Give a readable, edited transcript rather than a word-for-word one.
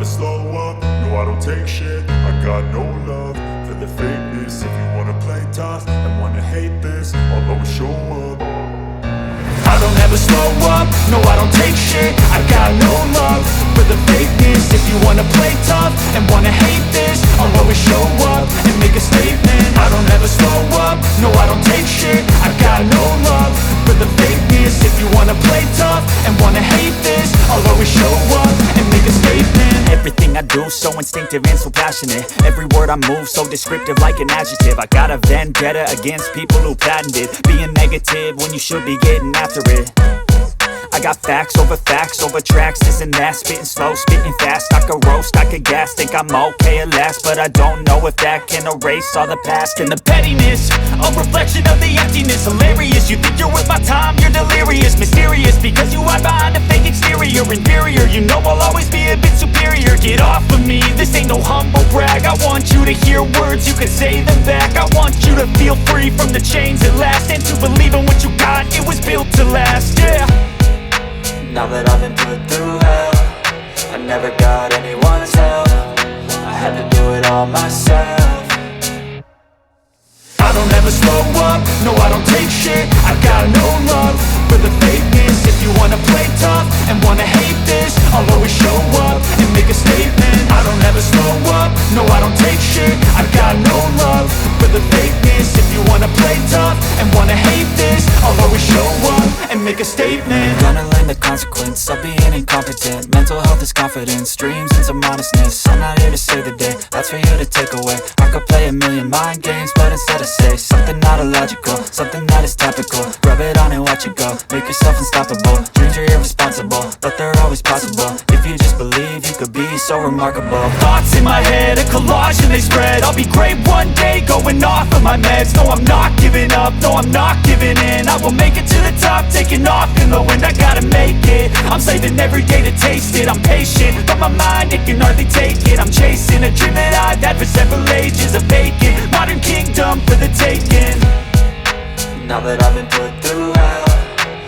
slow up, no I don't take shit. I got no love for the fakeness. If you wanna play tough and wanna hate this, I'll always show up. I don't ever slow up, no I don't take shit. I got no love for the fakeness. If you wanna play tough and wanna hate this, I'll always show up and make a statement. I don't ever slow up, no I don't take shit. I got no love for the fakeness. If you wanna play tough and wanna hate this, I'll always show up and make a statement. Everything I do so instinctive and so passionate. Every word I move so descriptive like an adjective. I got a vendetta against people who patented being negative when you should be getting after it. I got facts over tracks, this and that. Spitting slow, spitting fast, I could roast, I could gas. Think I'm okay at last, but I don't know if that can erase all the past. And the pettiness, a reflection of the emptiness. Hilarious, you think you're worth my time, you're delirious. Mysterious, because you hide behind a fake exterior. Inferior, you know I'll always be a bit superior. Get off of me, this ain't no humble brag. I want you to hear words, you can say them back. I want you to feel free from the chains at last, and to believe in what you got, it was built to last, yeah. Now that I've been put through hell, I never got anyone's help. I had to do it all myself. I don't ever slow up, no I don't take shit. I got no love for the fakeness. If you wanna play tough and wanna hate this, I'll always show up and make a statement. I don't ever slow up, no I don't take shit. I got no love for the fakeness. If you wanna play tough and wanna hate this, I'll always show up and make a statement. Gonna learn the consequence of being incompetent. Mental health is confidence, dreams and some honestness. I'm not here to save the day, that's for you to take away. I could play a million mind games, but instead I say something not illogical, something that is topical. Rub it on and watch it go, make yourself unstoppable. Dreams are irresponsible, but they're always possible. If you just believe, you could be so remarkable. Thoughts in my head, a collage and they spread. I'll be great one day, going off of my meds. No, I'm not giving up, no, I'm not giving in. I will make it to the top, taking off in the wind. I gotta make it, I'm saving every day to taste it. I'm patient, but my mind, it can hardly take it. I'm chasing a dream that I've had for several ages. A vacant, modern kingdom for the taking. Now that I've been put through hell,